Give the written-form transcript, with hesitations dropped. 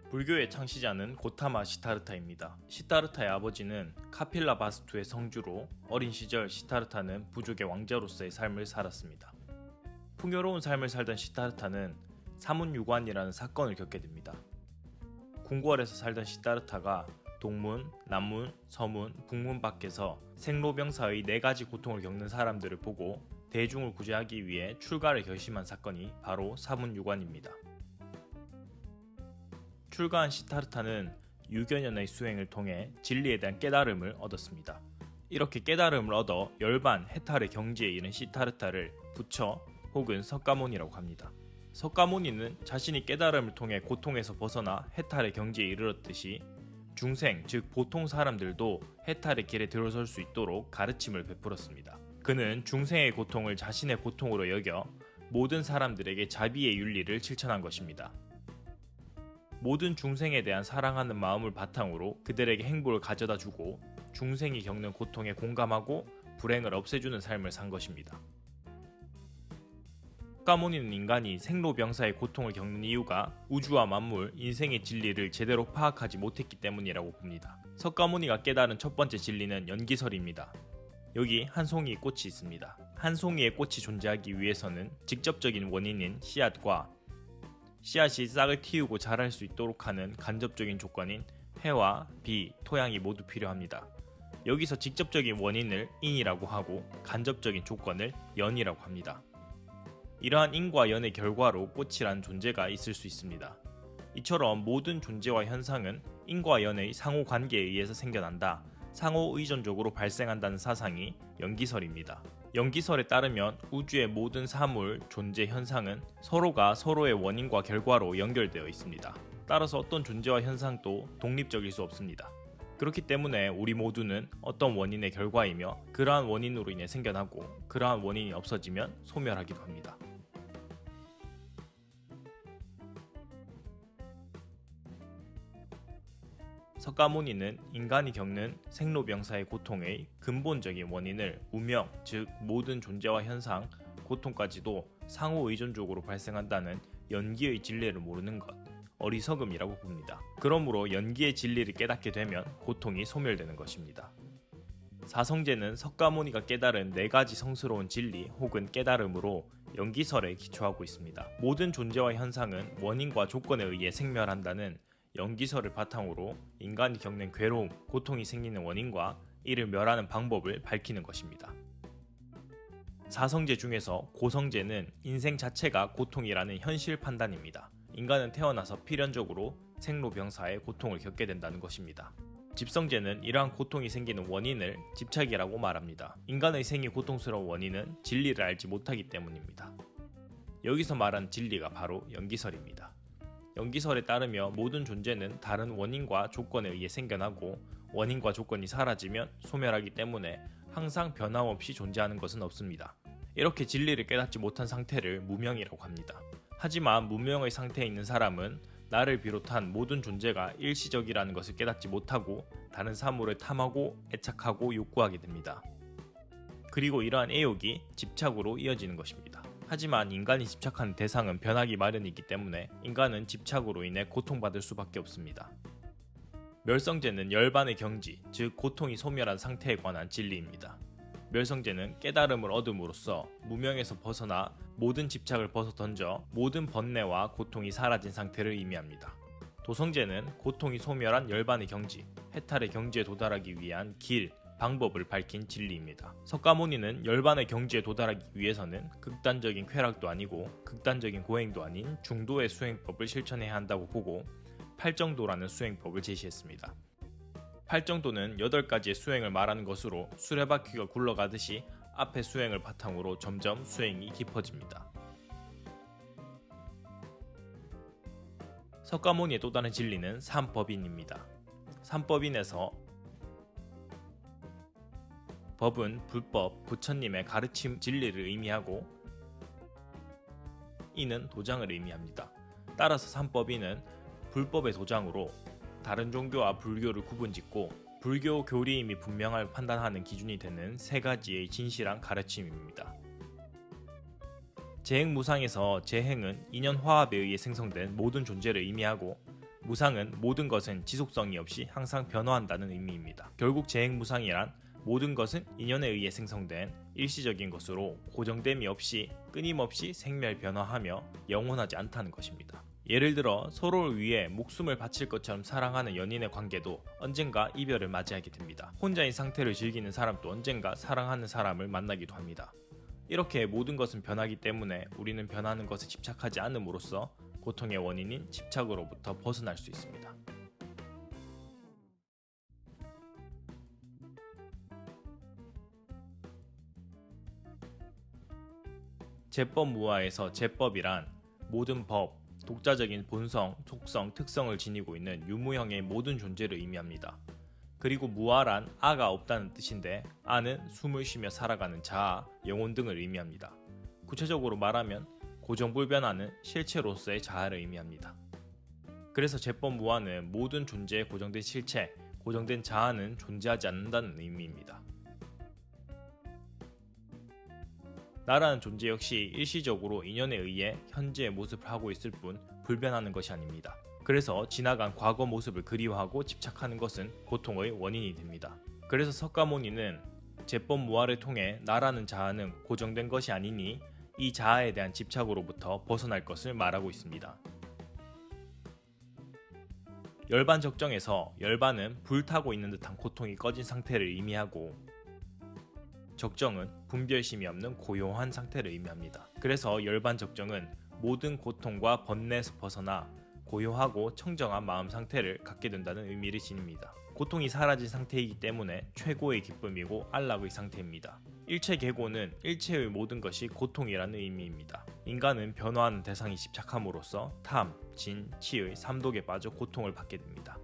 불교의 창시자는 고타마 시타르타입니다. 시타르타의 아버지는 카필라 바스투의 성주로 어린 시절 시타르타는 부족의 왕자로서의 삶을 살았습니다. 풍요로운 삶을 살던 시타르타는 사문유관이라는 사건을 겪게 됩니다. 궁궐에서 살던 시타르타가 동문, 남문, 서문, 북문 밖에서 생로병사의 4가지 고통을 겪는 사람들을 보고 대중을 구제하기 위해 출가를 결심한 사건이 바로 사문유관입니다. 출가한 시타르타는 유견연의 수행을 통해 진리에 대한 깨달음을 얻었습니다. 이렇게 깨달음을 얻어 열반, 해탈의 경지에 이른 시타르타를 부처 혹은 석가모니라고 합니다. 석가모니는 자신이 깨달음을 통해 고통에서 벗어나 해탈의 경지에 이르렀듯이 중생, 즉 보통 사람들도 해탈의 길에 들어설 수 있도록 가르침을 베풀었습니다. 그는 중생의 고통을 자신의 고통으로 여겨 모든 사람들에게 자비의 윤리를 실천한 것입니다. 모든 중생에 대한 사랑하는 마음을 바탕으로 그들에게 행복을 가져다 주고 중생이 겪는 고통에 공감하고 불행을 없애주는 삶을 산 것입니다. 석가모니는 인간이 생로병사의 고통을 겪는 이유가 우주와 만물, 인생의 진리를 제대로 파악하지 못했기 때문이라고 봅니다. 석가모니가 깨달은 첫 번째 진리는 연기설입니다. 여기 한 송이의 꽃이 있습니다. 한 송이의 꽃이 존재하기 위해서는 직접적인 원인인 씨앗과 씨앗이 싹을 틔우고 자랄 수 있도록 하는 간접적인 조건인 해와 비, 토양이 모두 필요합니다. 여기서 직접적인 원인을 인이라고 하고 간접적인 조건을 연이라고 합니다. 이러한 인과 연의 결과로 꽃이란 존재가 있을 수 있습니다. 이처럼 모든 존재와 현상은 인과 연의 상호관계에 의해서 생겨난다, 상호의존적으로 발생한다는 사상이 연기설입니다. 연기설에 따르면 우주의 모든 사물, 존재, 현상은 서로가 서로의 원인과 결과로 연결되어 있습니다. 따라서 어떤 존재와 현상도 독립적일 수 없습니다. 그렇기 때문에 우리 모두는 어떤 원인의 결과이며 그러한 원인으로 인해 생겨나고 그러한 원인이 없어지면 소멸하기도 합니다. 석가모니는 인간이 겪는 생로병사의 고통의 근본적인 원인을 무명, 즉 모든 존재와 현상, 고통까지도 상호의존적으로 발생한다는 연기의 진리를 모르는 것, 어리석음이라고 봅니다. 그러므로 연기의 진리를 깨닫게 되면 고통이 소멸되는 것입니다. 사성제는 석가모니가 깨달은 4가지 성스러운 진리 혹은 깨달음으로 연기설에 기초하고 있습니다. 모든 존재와 현상은 원인과 조건에 의해 생멸한다는 연기설을 바탕으로 인간이 겪는 괴로움, 고통이 생기는 원인과 이를 멸하는 방법을 밝히는 것입니다. 사성제 중에서 고성제는 인생 자체가 고통이라는 현실 판단입니다. 인간은 태어나서 필연적으로 생로병사의 고통을 겪게 된다는 것입니다. 집성제는 이러한 고통이 생기는 원인을 집착이라고 말합니다. 인간의 생이 고통스러운 원인은 진리를 알지 못하기 때문입니다. 여기서 말한 진리가 바로 연기설입니다. 연기설에 따르며 모든 존재는 다른 원인과 조건에 의해 생겨나고 원인과 조건이 사라지면 소멸하기 때문에 항상 변함없이 존재하는 것은 없습니다. 이렇게 진리를 깨닫지 못한 상태를 무명이라고 합니다. 하지만 무명의 상태에 있는 사람은 나를 비롯한 모든 존재가 일시적이라는 것을 깨닫지 못하고 다른 사물을 탐하고 애착하고 욕구하게 됩니다. 그리고 이러한 애욕이 집착으로 이어지는 것입니다. 하지만 인간이 집착하는 대상은 변하기 마련이기 때문에 인간은 집착으로 인해 고통받을 수밖에 없습니다. 멸성제는 열반의 경지, 즉 고통이 소멸한 상태에 관한 진리입니다. 멸성제는 깨달음을 얻음으로써 무명에서 벗어나 모든 집착을 벗어던져 모든 번뇌와 고통이 사라진 상태를 의미합니다. 도성제는 고통이 소멸한 열반의 경지, 해탈의 경지에 도달하기 위한 길, 방법을 밝힌 진리입니다. 석가모니는 열반의 경지에 도달하기 위해서는 극단적인 쾌락도 아니고 극단적인 고행도 아닌 중도의 수행법을 실천해야 한다고 보고 팔정도라는 수행법을 제시했습니다. 팔정도는 8가지의 수행을 말하는 것으로 수레바퀴가 굴러가듯이 앞의 수행을 바탕으로 점점 수행이 깊어집니다. 석가모니의 또 다른 진리는 삼법인입니다. 삼법인에서 법은 불법, 부처님의 가르침 진리를 의미하고 인은 도장을 의미합니다. 따라서 삼법인은 불법의 도장으로 다른 종교와 불교를 구분짓고 불교 교리임이 분명할 판단하는 기준이 되는 3가지의 진실한 가르침입니다. 재행무상에서 재행은 인연화합에 의해 생성된 모든 존재를 의미하고 무상은 모든 것은 지속성이 없이 항상 변화한다는 의미입니다. 결국 재행무상이란 모든 것은 인연에 의해 생성된 일시적인 것으로 고정됨이 없이 끊임없이 생멸 변화하며 영원하지 않다는 것입니다. 예를 들어 서로를 위해 목숨을 바칠 것처럼 사랑하는 연인의 관계도 언젠가 이별을 맞이하게 됩니다. 혼자인 상태를 즐기는 사람도 언젠가 사랑하는 사람을 만나기도 합니다. 이렇게 모든 것은 변하기 때문에 우리는 변하는 것에 집착하지 않음으로써 고통의 원인인 집착으로부터 벗어날 수 있습니다. 제법무화에서 제법이란 모든 법, 독자적인 본성, 속성, 특성을 지니고 있는 유무형의 모든 존재를 의미합니다. 그리고 무아란 아가 없다는 뜻인데 아는 숨을 쉬며 살아가는 자아, 영혼 등을 의미합니다. 구체적으로 말하면 고정불변하는 실체로서의 자아를 의미합니다. 그래서 제법무아는 모든 존재의 고정된 실체, 고정된 자아는 존재하지 않는다는 의미입니다. 나라는 존재 역시 일시적으로 인연에 의해 현재의 모습을 하고 있을 뿐 불변하는 것이 아닙니다. 그래서 지나간 과거 모습을 그리워하고 집착하는 것은 고통의 원인이 됩니다. 그래서 석가모니는 제법무아를 통해 나라는 자아는 고정된 것이 아니니 이 자아에 대한 집착으로부터 벗어날 것을 말하고 있습니다. 열반적정에서 열반은 불타고 있는 듯한 고통이 꺼진 상태를 의미하고 적정은 분별심이 없는 고요한 상태를 의미합니다. 그래서 열반적정은 모든 고통과 번뇌에서 벗어나 고요하고 청정한 마음 상태를 갖게 된다는 의미를 지닙니다. 고통이 사라진 상태이기 때문에 최고의 기쁨이고 안락의 상태입니다. 일체계고는 일체의 모든 것이 고통이라는 의미입니다. 인간은 변화하는 대상이 집착함으로써 탐, 진, 치의 삼독에 빠져 고통을 받게 됩니다.